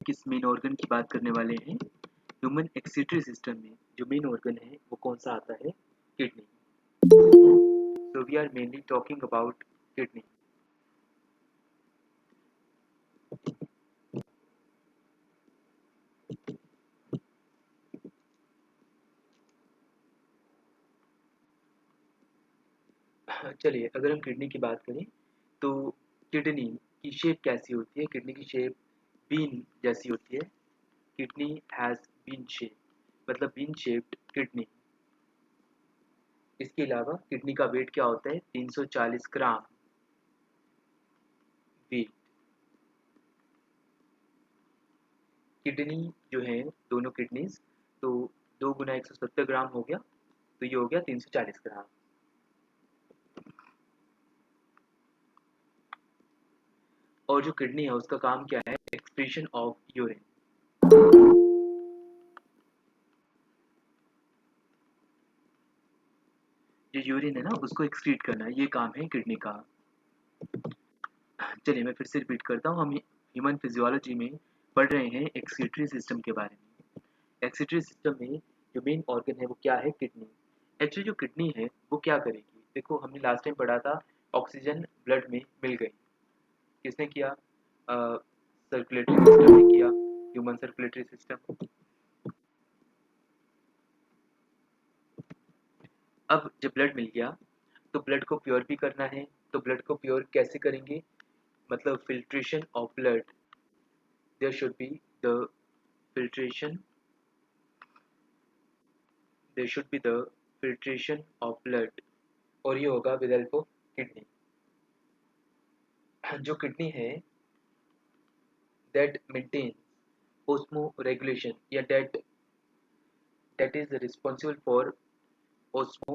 किस main organ की बात करने वाले हैं? ह्यूमन एक्सक्रीटरी सिस्टम में जो मेन ऑर्गन है वो कौन सा आता है? Kidney. So we are mainly talking about kidney. चलिए, अगर हम किडनी की बात करें तो किडनी की शेप कैसी होती है? किडनी की शेप बीन जैसी होती है। किडनी हैज़ बीन शेप, मतलब बीन शेप्ड किडनी। इसके अलावा किडनी का वेट क्या होता है? 340 ग्राम वेट। किडनी जो है, दोनों किडनीज, तो 2 गुना 170 ग्राम हो गया, तो ये हो गया 340 ग्राम। और जो किडनी है उसका काम क्या है? Excretion of urine. जो यूरिन है ना उसको एक्सक्रीट करना, ये काम है किडनी का। चलिए मैं फिर से रिपीट करता हूँ। हम ह्यूमन फिजियोलॉजी में पढ़ रहे हैं एक्सक्रीटरी सिस्टम के बारे में। एक्सक्रीटरी सिस्टम में जो मेन ऑर्गन है वो क्या है? किडनी। एक्चुअली जो किडनी है वो क्या करेगी? देखो, हमने लास्ट टाइम पढ़ा था ऑक्सीजन ब्लड में मिल गई। किसने किया? सर्कुलेटरी सिस्टम ने किया, ह्यूमन सर्कुलेटरी सिस्टम। अब जब ब्लड मिल गया तो ब्लड को प्योर भी करना है, तो ब्लड को प्योर कैसे करेंगे? मतलब filtration of blood. There should be the filtration there should be the filtration of blood, और ये होगा विद हेल्प ऑफ किडनी। जो किडनी है दैट मेंटेन्स osmo regulation, या that is responsible for osmo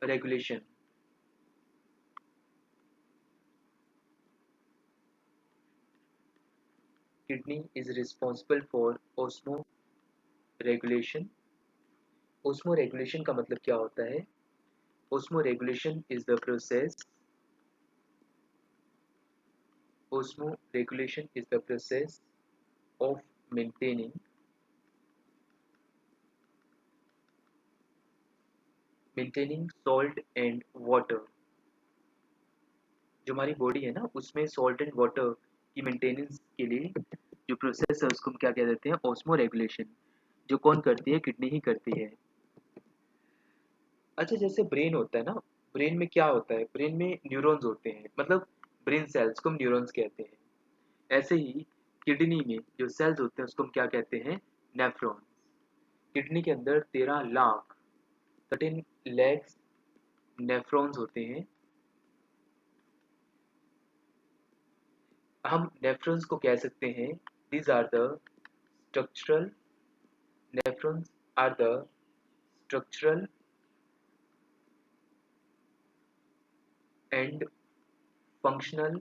regulation। kidney is responsible for osmo regulation। osmo regulation का मतलब क्या होता है? osmo regulation is the process osmo regulation is the process of maintaining salt and water। जो हमारी body है ना उसमें सॉल्ट एंड वाटर की मेंटेनेंस के लिए जो प्रोसेस है उसको हम क्या कह देते हैं? Osmo regulation. जो कौन करती है? किडनी ही करती है। अच्छा, जैसे ब्रेन होता है ना, ब्रेन में क्या होता है? ब्रेन में न्यूरॉन्स होते हैं, मतलब ब्रेन सेल्स को हम न्यूरॉन्स कहते हैं। ऐसे ही किडनी में जो सेल्स होते हैं उसको हम क्या कहते हैं? नेफ्रॉन्स। किडनी के अंदर 13 लाख 13 लैक्स नेफ्रॉन्स होते हैं। हम नेफ्रॉन्स को कह सकते हैं these are the structural nephrons are the structural and functional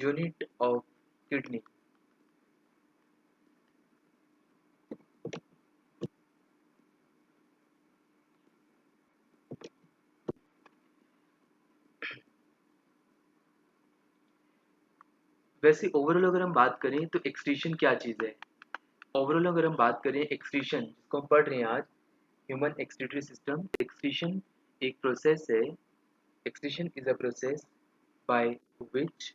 unit of kidney। वैसे ओवरऑल अगर हम बात करें तो एक्सक्रीशन क्या चीज़ है? ओवरऑल अगर हम बात करें एक्सक्रीशन जिसको हम पढ़ रहे हैं आज, ह्यूमन एक्सक्रीटरी सिस्टम। एक्सक्रीशन एक प्रोसेस है। Excretion is a process by which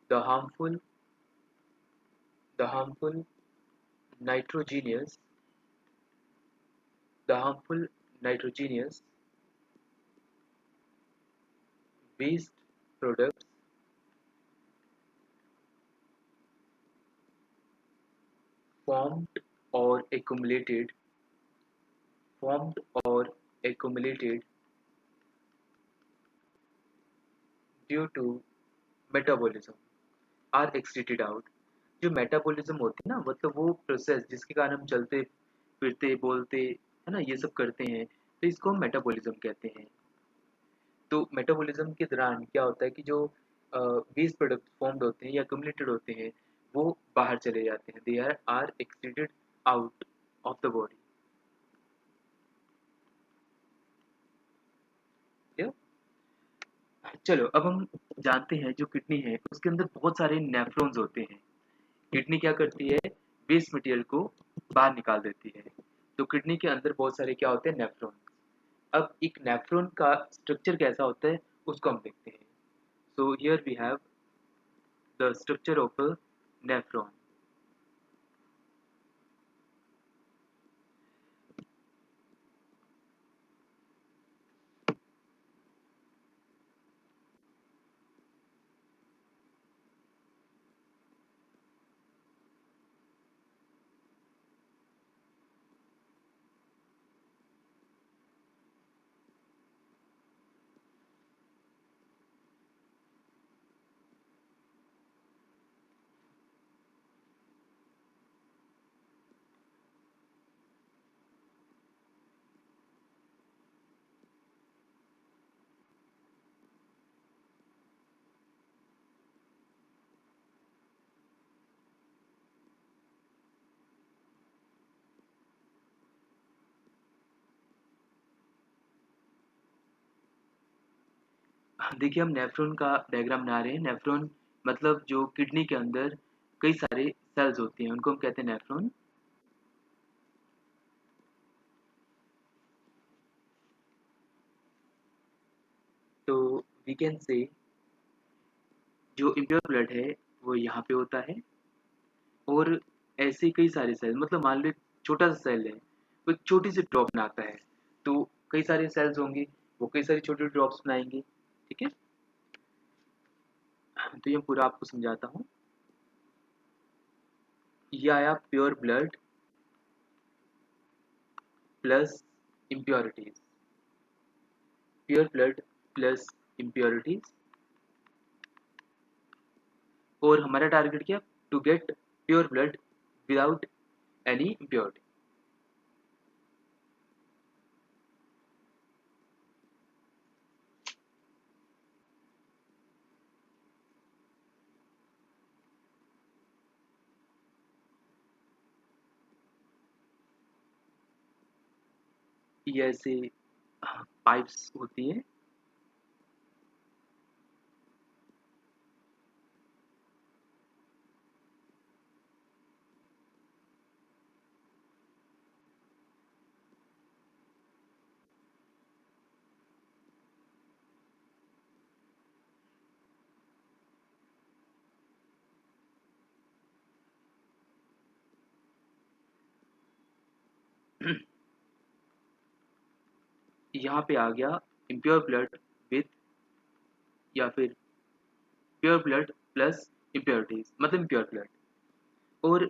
the harmful the harmful nitrogenous the harmful nitrogenous waste products formed or accumulated formed or accumulated due to metabolism are excreted out। जो metabolism होती है ना, मतलब वो process जिसके कारण हम चलते फिरते बोलते है ना, ये सब करते हैं, तो इसको हम मेटाबॉलिज्म कहते हैं। तो मेटाबॉलिज्म के दौरान क्या होता है कि जो वेस्ट प्रोडक्ट फॉर्म्ड होते हैं या एक्यूमुलेटेड होते हैं वो बाहर चले जाते हैं। They are excreted out of the body. चलो अब हम जानते हैं जो किडनी है उसके अंदर बहुत सारे नेफ्रॉन्स होते हैं। किडनी क्या करती है, वेस्ट मटेरियल को बाहर निकाल देती है। तो किडनी के अंदर बहुत सारे क्या होते हैं, नेफ्रॉन। अब एक नेफ्रॉन का स्ट्रक्चर कैसा होता है उसको हम देखते हैं। So here we have the structure of a nephron. देखिए हम नेफ्रॉन का डायग्राम बना रहे हैं। नेफ्रॉन मतलब जो किडनी के अंदर कई सारे सेल्स होती हैं उनको हम कहते हैं नेफ्रॉन। तो वी कैन से जो इम्प्योर ब्लड है वो यहाँ पे होता है, और ऐसे कई सारे सेल, मतलब मान लो एक छोटा सा सेल है, वो एक छोटी सी ड्रॉप बनाता है। तो कई सारे सेल्स होंगे, वो कई सारी छोटी ड्रॉप्स बनाएंगे। ठीक है, तो ये पूरा आपको समझाता हूँ। ये आया pure blood plus impurities, pure blood plus impurities. और हमारा टारगेट क्या, to get pure blood without any impurity. ये ऐसे पाइप्स होती हैं। यहाँ पे आ गया इम्प्योर ब्लड विथ, या फिर प्योर ब्लड प्लस इम्प्योरिटीज मतलब इम्प्योर ब्लड। और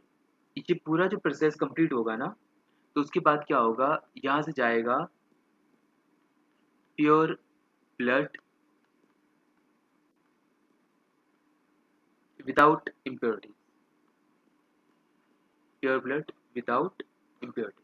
ये पूरा जो प्रोसेस कंप्लीट होगा ना, तो उसके बाद क्या होगा, यहाँ से जाएगा pure blood without impurity, pure blood without impurity.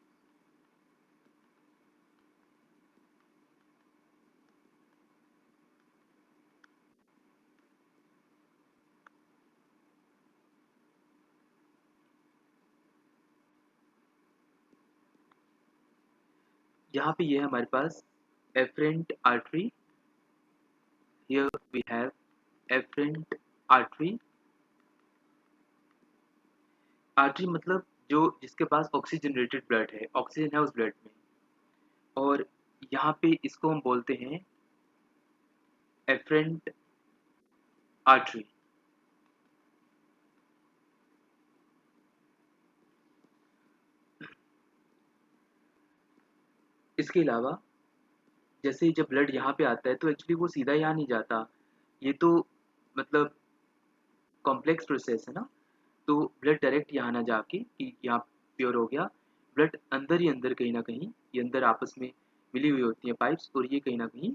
यहाँ पे ये है हमारे पास afferent artery. Here we have afferent artery. Artery मतलब जो जिसके पास ऑक्सीजन रेटेड ब्लड है, ऑक्सीजन है उस ब्लड में। और यहाँ पे इसको हम बोलते हैं एफरेंट आर्टरी। इसके अलावा जैसे जब ब्लड यहाँ पे आता है तो एक्चुअली वो सीधा यहाँ नहीं जाता, ये तो मतलब कॉम्प्लेक्स प्रोसेस है ना। तो ब्लड डायरेक्ट यहाँ ना जाके कि यहाँ प्योर हो गया, ब्लड अंदर ही अंदर कहीं ना कहीं ये अंदर आपस में मिली हुई होती है पाइप्स, और ये कहीं ना कहीं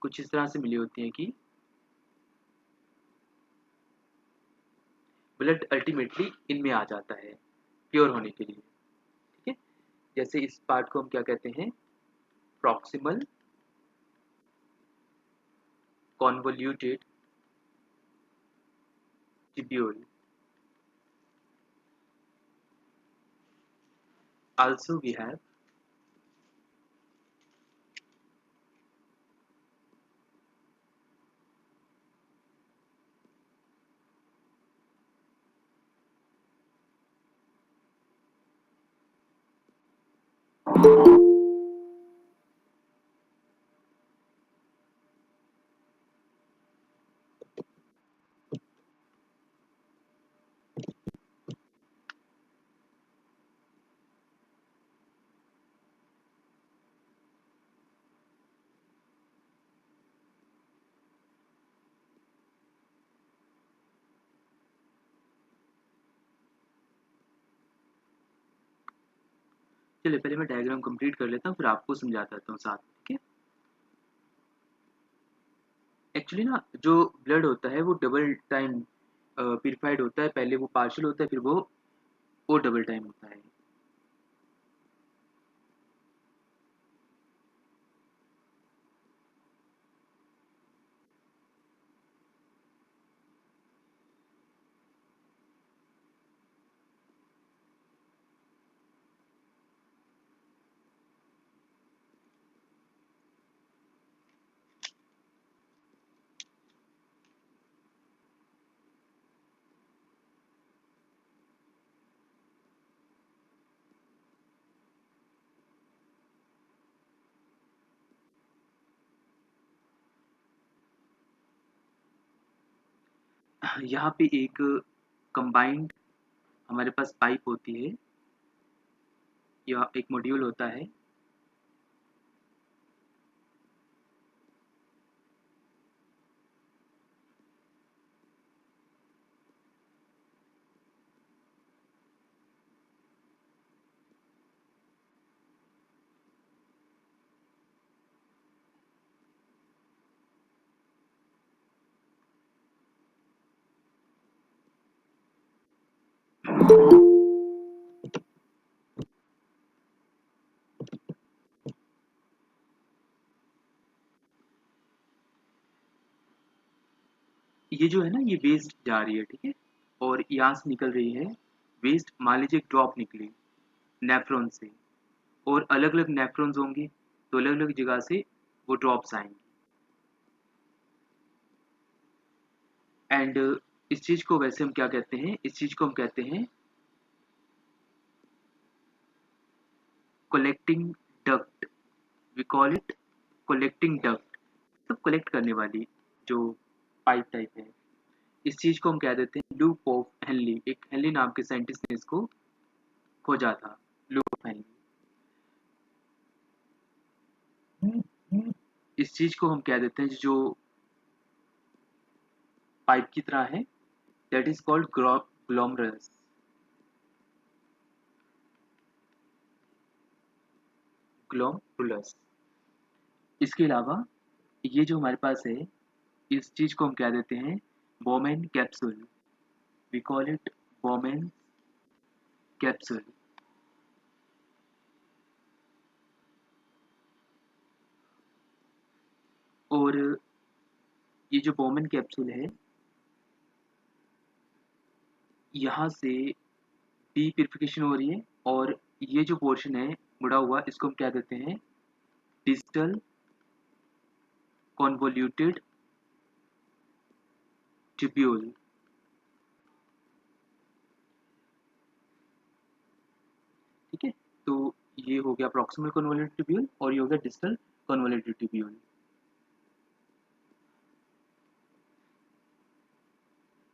कुछ इस तरह से मिली होती है कि ब्लड अल्टीमेटली इनमें आ जाता है प्योर होने के लिए। ठीक है, जैसे इस पार्ट को हम क्या कहते हैं, proximal convoluted tubule. Also we have चलिए पहले मैं डायग्राम कंप्लीट कर लेता हूँ, फिर आपको समझाता रहता हूँ साथ में, ठीक है। एक्चुअली ना जो ब्लड होता है वो डबल टाइम प्यूरिफाइड होता है, पहले वो पार्शियल होता है, फिर वो डबल टाइम होता है। यहाँ पे एक कंबाइंड हमारे पास पाइप होती है या एक मॉड्यूल होता है। ये जो है ना ये वेस्ट जा रही है, ठीक है, और यहाँ से निकल रही है वेस्ट। मान लीजिए एक ड्रॉप निकली नेफ्रॉन से, और अलग अलग नेफ्रॉन्स होंगे, तो अलग अलग जगह से वो ड्रॉप्स आएंगे। एंड इस चीज को वैसे हम क्या कहते हैं, इस चीज को हम कहते हैं collecting duct. We call it collecting duct, तो कलेक्ट करने वाली जो पाइप टाइप है। इस चीज को हम कह देते हैं लूप ऑफ हेनली। एक हेनली नाम के साइंटिस्ट ने इसको खोजा था, लूप ऑफ हेनली। इस चीज को हम कह देते हैं जो पाइप की तरह है, दैट इज कॉल्ड ग्लोमरस। ग्लोमरुलस। इसके अलावा ये जो हमारे पास है, इस चीज को हम कह देते हैं Bowman capsule. We call it Bowman capsule. और ये जो बोमेन कैप्सूल है, यहाँ से डी प्यूरिफिकेशन हो रही है, और ये जो पोर्शन है मुड़ा हुआ, इसको हम क्या देते हैं डिजिटल कॉन्वोल्यूटेड ट्यूब्यूल। ठीक है, तो ये हो गया प्रॉक्सिमल कन्वोल्यूटेड ट्यूब्यूल, और ये हो गया डिजिटल कन्वोल्यूटेड ट्यूब्यूल।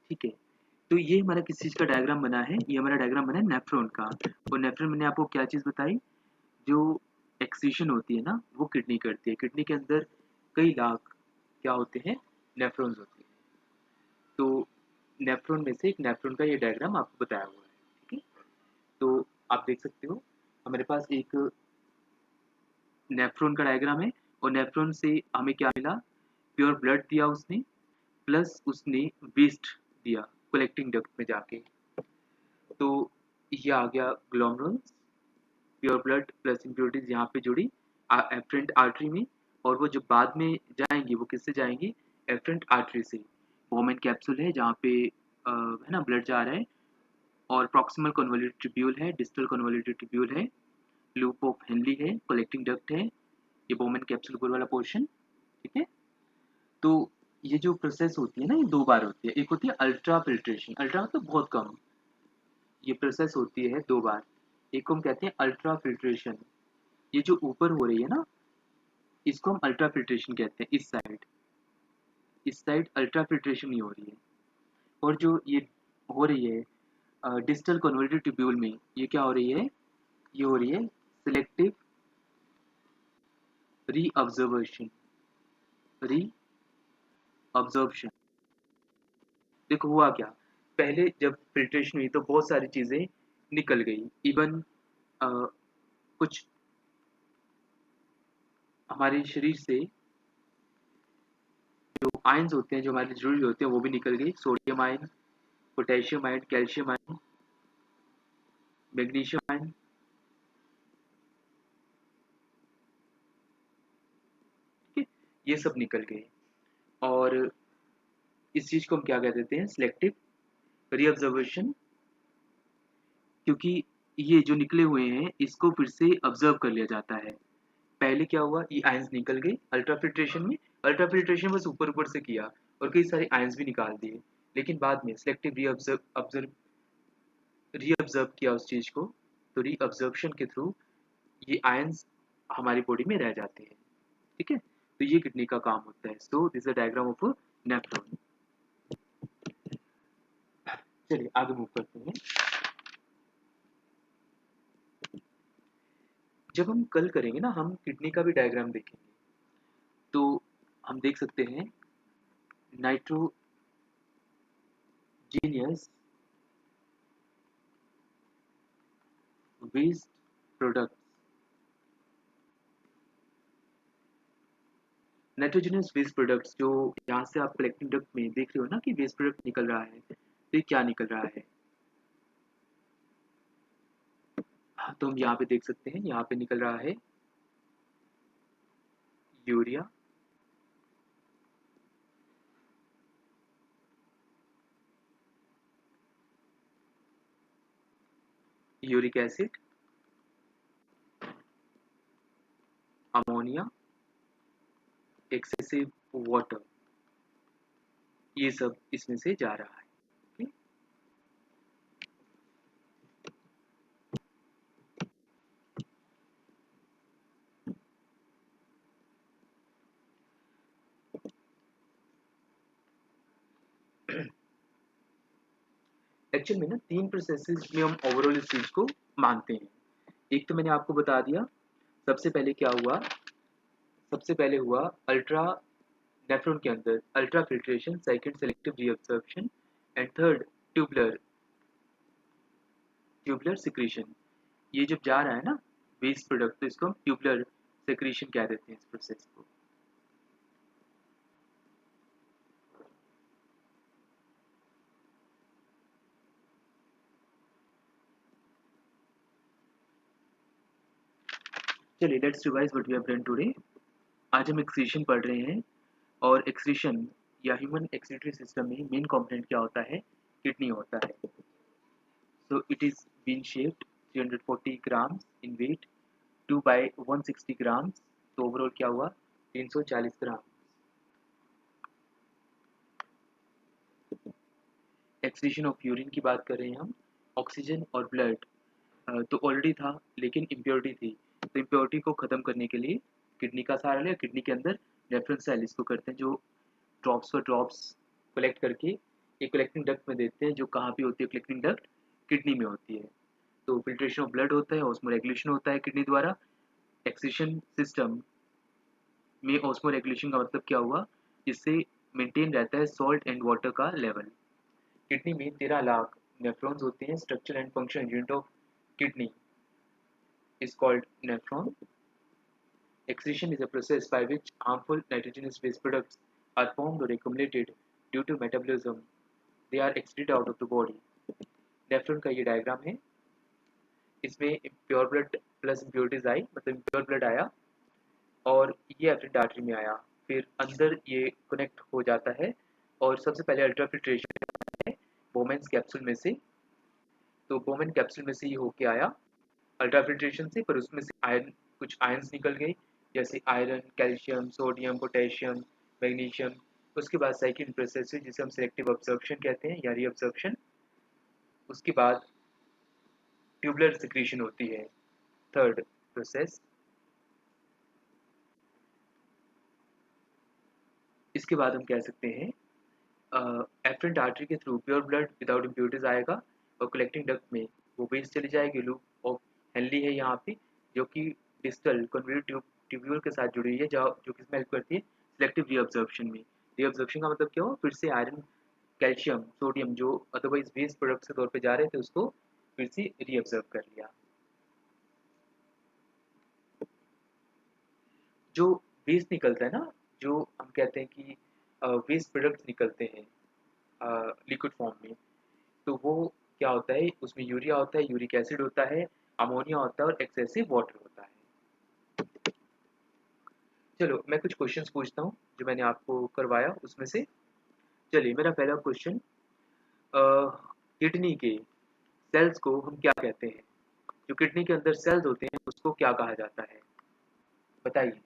ठीक है, तो ये हमारा किस चीज का डायग्राम बना है, ये हमारा डायग्राम बना है नेफ्रॉन का। और नेफ्रॉन मैंने आपको क्या चीज बताई, जो एक्सीशन होती है ना वो किडनी करती है। किडनी के अंदर कई लाख क्या होते हैं, नेफ्रॉन्स होते हैं। तो नेफ्रॉन में से एक नेफ्रॉन का ये डायग्राम आपको बताया हुआ है, ठीक है। तो आप देख सकते हो हमारे पास एक नेफ्रॉन का डायग्राम है, और नेफ्रॉन से हमें क्या मिला, प्योर ब्लड दिया उसने, प्लस उसने वेस्ट दिया कलेक्टिंग डक्ट में जाके। तो ये आ गया ग्लोमरुल्स, प्योर ब्लड प्लस इम्प्योरिटीज यहाँ पे जुड़ी एफरेंट आर्टरी में, और वो जब बाद में जाएंगी वो किससे जाएंगी, एफरेंट आर्टरी से। वोमेन कैप्सूल है जहाँ पे है ना ब्लड जा रहा है, और प्रॉक्सिमल कन्वोल्यूटेड ट्यूब्यूल है, डिस्टल कन्वोल्यूटेड ट्यूब्यूल है, लूप ऑफ हेनली है, कलेक्टिंग डक्ट है, ये वोमेन कैप्सूल ऊपर वाला पोर्शन। ठीक है, तो ये जो प्रोसेस होती है ना, ये दो बार होती है। एक होती है अल्ट्रा फिल्ट्रेशन, अल्ट्रा मतलब बहुत कम, ये प्रोसेस होती है दो बार। एक को हम कहते हैं अल्ट्रा फिल्ट्रेशन, ये जो ऊपर हो रही है ना, इसको हम अल्ट्रा फिल्ट्रेशन कहते हैं। इस साइड अल्ट्रा फिल्ट्रेशन नहीं हो रही है। और जो ये हो रही है डिजिटल कन्वर्टेड ट्यूब्यूल में, ये क्या हो रही है, ये हो रही है सिलेक्टिव रीअब्जर्वेशन, रीअब्जॉर्प्शन। देखो हुआ क्या, पहले जब फिल्ट्रेशन हुई तो बहुत सारी चीजें निकल गई। इवन कुछ हमारे शरीर से जो आयंस होते हैं, जो हमारे लिए जरूरी होते हैं, वो भी निकल गई। Sodium ion, potassium ion, calcium ion, magnesium ion, ठीक है, ये सब निकल गए। और इस चीज को हम क्या कह देते हैं, सिलेक्टिव रीअब्जर्वेशन। क्योंकि ये जो निकले हुए हैं इसको फिर से ऑब्जर्व कर लिया जाता है। पहले क्या हुआ, ये आयंस निकल गई अल्ट्राफिल्ट्रेशन में। अल्ट्राफिल्ट्रेशन बस ऊपर ऊपर से किया और कई सारे आयंस भी निकाल दिए, लेकिन बाद में सिलेक्टिव रीअब्जर्व किया उस चीज को, तो रीअब्जर्प्शन के थ्रू ये आयंस हमारी बॉडी में रह जाते हैं। ठीक है, तो ये किडनी का काम होता है। So this is diagram of nephron. चलिए आगे मूव करते हैं। जब हम कल करेंगे ना, हम किडनी का भी डायग्राम देखेंगे। तो हम देख सकते हैं nitrogenous waste product. Nitrogenous waste products जो यहाँ से आप कलेक्टिंग डक्ट में देख रहे हो ना कि वेस्ट प्रोडक्ट निकल रहा है, तो ये क्या निकल रहा है। हाँ, तो हम यहाँ पे देख सकते हैं, यहाँ पे निकल रहा है urea, uric acid, ammonia, excessive water, ये सब इसमें से जा रहा है। Okay? एक्चुअल में ना तीन प्रोसेसेस में हम ओवरऑल इस चीज को मानते हैं। एक तो मैंने आपको बता दिया, सबसे पहले क्या हुआ, सबसे पहले हुआ अल्ट्रा नेफ्रॉन के अंदर ultra filtration, second selective reabsorption, and third tubular tubular secretion. ये जब जा रहा है ना वेस्ट प्रोडक्ट, तो इसको हम ट्यूबुलर सिक्रीशन कह देते हैं इस प्रोसेस को। चलिए let's revise what we have done today. आज हम एक्सक्रीशन पढ़ रहे हैं, और एक्सक्रीशन या ह्यूमन एक्सक्रीटरी सिस्टम में मेन कंपोनेंट क्या होता है, किडनी होता है। So it is bean shaped 340 grams in weight, 2 by 160 grams, तो ओवरऑल क्या हुआ 340 ग्राम। एक्सक्रीशन ऑफ यूरिन की बात कर रहे हैं हम। ऑक्सीजन और ब्लड तो ऑलरेडी था, लेकिन इम्प्योरिटी थी, तो इम्प्योरिटी को ख़त्म करने के लिए किडनी का सहारा लिया। किडनी के अंदर रेफरेंस सेल इसको करते हैं, जो ड्रॉप्स पर ड्रॉप्स कलेक्ट करके एक कलेक्टिंग डक्ट में देते हैं। जो कहाँ पे होती है कलेक्टिंग डक्ट, किडनी में होती है। तो फिल्ट्रेशन ऑफ ब्लड होता है, ऑस्मो रेगुलेशन होता है किडनी द्वारा। एक्सक्रीशन सिस्टम में ऑस्मो रेगुलेशन का मतलब क्या हुआ, इससे मेंटेन रहता है सॉल्ट एंड वाटर का लेवल। किडनी में 13 लाख नेफ्रॉन्स होते हैं। Structure and function unit of kidney is called nephron. Excretion is a process by which harmful nitrogenous waste products are formed or accumulated due to metabolism. They are excreted out of the body. Nephron का ये diagram है। इसमें pure blood plus impurities आई, मतलब impure blood आया और ये efferent artery में आया, फिर अंदर ये कनेक्ट हो जाता है। और सबसे पहले अल्ट्राफिल्ट्रेशन है बोमेन्स कैप्सूल में से, तो बोमेन कैप्सूल में से ये होके आया अल्ट्राफिल्ट्रेशन से, पर उसमें से आयरन, कुछ आयंस निकल गए, जैसे iron, calcium, sodium, potassium, magnesium. उसके बाद सेकंड प्रोसेस है जिसे हम सिलेक्टिव अब्जॉर्प्शन कहते हैं या रीअब्जॉर्प्शन। उसके बाद ट्यूबुलर सिक्रीशन होती है, थर्ड प्रोसेस। इसके बाद हम कह सकते हैं एफरेंट आर्टरी के through pure blood without impurities आएगा और कलेक्टिंग डक्ट में वो वेस्ट चली जाएगी। लूप ऑफ हेनली है यहाँ पे, जो कि डिस्टल कन्वोल्यूट ट्यूब्यूल के साथ जुड़ी हुई है, जो किसमें हेल्प करती है सिलेक्टिव रीअब्जॉर्प्शन में। रीअब्जॉर्प्शन का मतलब क्या हो, फिर से आयरन, कैल्शियम, सोडियम जो अदरवाइज वेस्ट प्रोडक्ट्स के तौर पे जा रहे थे उसको फिर से रीअब्जॉर्ब कर लिया। जो वेस्ट निकलता है ना, जो हम कहते हैं कि वेस्ट प्रोडक्ट्स निकलते हैं लिक्विड फॉर्म में, तो वो क्या होता है, उसमें यूरिया होता है, यूरिक एसिड होता है, अमोनिया होता है और एक्सेसिव वाटर होता है। चलो मैं कुछ क्वेश्चंस पूछता हूँ जो मैंने आपको करवाया उसमें से। चलिए मेरा पहला क्वेश्चन, किडनी के सेल्स को हम क्या कहते हैं? जो किडनी के अंदर सेल्स होते हैं उसको क्या कहा जाता है, बताइए।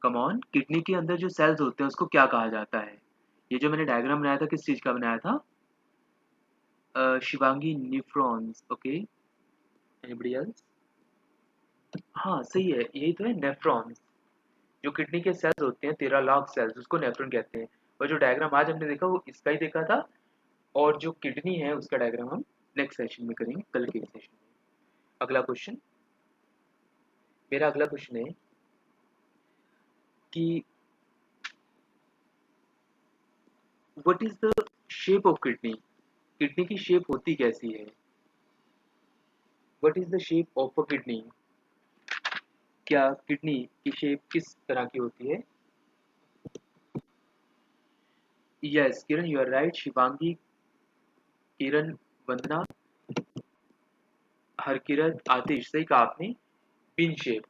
कम ऑन, किडनी के अंदर जो सेल्स होते हैं उसको क्या कहा जाता है? ये जो मैंने डायग्राम बनाया था किस चीज का बनाया था? Shivangi, nephrons. Okay, anybody else? हाँ सही है, यही तो है, नेफ्रॉन्स। जो किडनी के सेल्स होते हैं 13 लाख सेल्स, उसको नेफ्रॉन कहते हैं। और जो डायग्राम आज हमने देखा वो इसका ही देखा था, और जो किडनी है उसका डायग्राम हम नेक्स्ट सेशन में करेंगे, कल के सेशन में। अगला क्वेश्चन, मेरा अगला क्वेश्चन है कि what is the shape of kidney? Kidney की शेप होती कैसी है? What is the shape of a kidney? क्या किडनी की शेप किस तरह की होती है? Yes Kiran, you are right. Shivangi, Kiran, Vandana, Harkirat, Atish, सही कहा आपने, पिन शेप।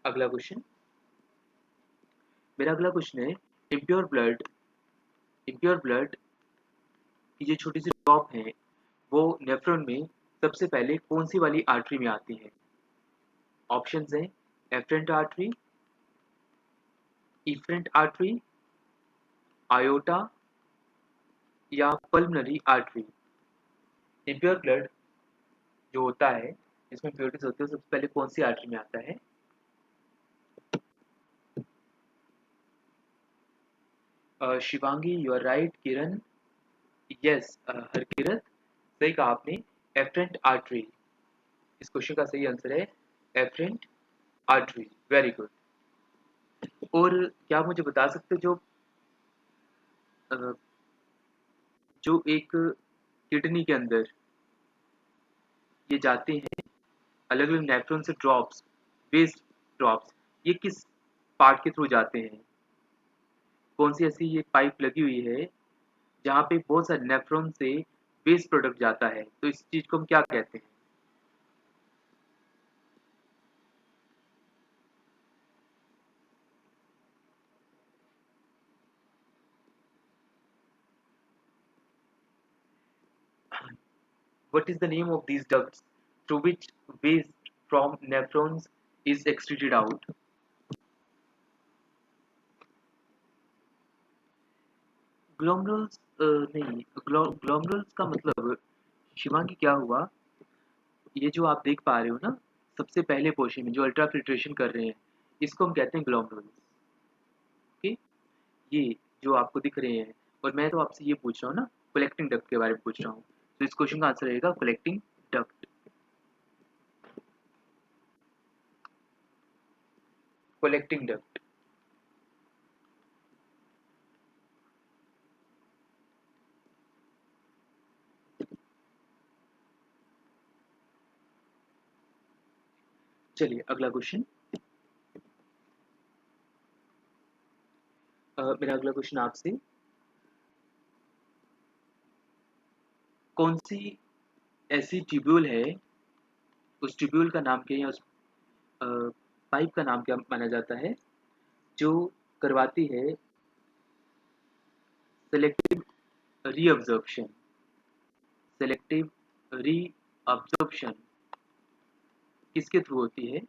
अगला क्वेश्चन, मेरा अगला क्वेश्चन है, इम्प्योर ब्लड, इम्प्योर ब्लड की जो छोटी सी ड्रॉप है वो नेफ्रॉन में सबसे पहले कौन सी वाली आर्टरी में आती है? ऑप्शंस हैं afferent artery, efferent artery, aorta या पल्मनरी आर्टरी। इम्प्योर ब्लड जो होता है, जिसमें इम्प्योरिटीज होती है, सबसे पहले कौन सी आर्टरी में आता है? Shivangi, you are right. Kiran, yes. Harkirat, सही कहा आपने, एफरेंट आर्टरी। इस क्वेश्चन का सही आंसर है एफरेंट आर्टरी। Very good. और क्या आप मुझे बता सकते हो अ, जो एक किडनी के अंदर ये जाते हैं अलग अलग नेफ्रॉन से ड्रॉप्स, वेस्ट ड्रॉप्स, ये किस पार्ट के थ्रू जाते हैं? कौन सी ऐसी ये पाइप लगी हुई है जहाँ पे बहुत सारे नेफ्रॉन से वेस्ट प्रोडक्ट जाता है, तो इस चीज को हम क्या कहते हैं? What is the name of these ducts through which waste from nephrons is excreted out? ग्लोमरुल्स नहीं, ग्लोमरुल्स का मतलब शिवांगी क्या हुआ, ये जो आप देख पा रहे हो ना सबसे पहले पोर्शन में जो अल्ट्रा फिल्ट्रेशन कर रहे हैं, इसको हम कहते हैं ग्लोमरुल्स। ओके, ये जो आपको दिख रहे हैं, और मैं तो आपसे ये पूछ रहा हूँ ना, कलेक्टिंग डक्ट के बारे में पूछ रहा हूँ, तो इस क्वेश्चन का आंसर रहेगा कलेक्टिंग डक्ट। Collecting duct. चलिए अगला क्वेश्चन, मेरा अगला क्वेश्चन आपसे, कौन सी ऐसी ट्यूब्यूल है, उस ट्यूब्यूल का नाम क्या है, या उस पाइप का नाम क्या माना जाता है, जो करवाती है सेलेक्टिव रीअब्जॉर्प्शन? सेलेक्टिव रीअब्जॉर्प्शन किसके थ्रू होती है?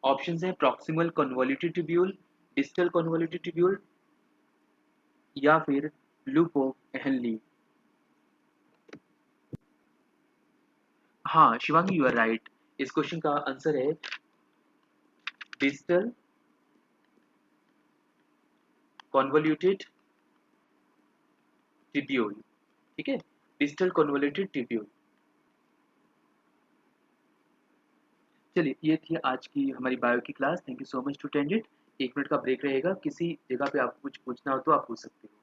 ऑप्शन है proximal convoluted tubule, distal convoluted tubule या फिर लूप ऑफ हेनली। हाँ शिवांगी, यू आर राइट। इस क्वेश्चन का आंसर है डिस्टल कन्वोल्यूटेड ट्यूब्यूल। ठीक है, डिस्टल कन्वोल्यूटेड ट्यूब्यूल। चलिए, ये थी आज की हमारी बायो की class. Thank you so much to attend it. 1 minute का ब्रेक रहेगा, किसी जगह पे आपको कुछ पूछना हो तो आप पूछ सकते हो।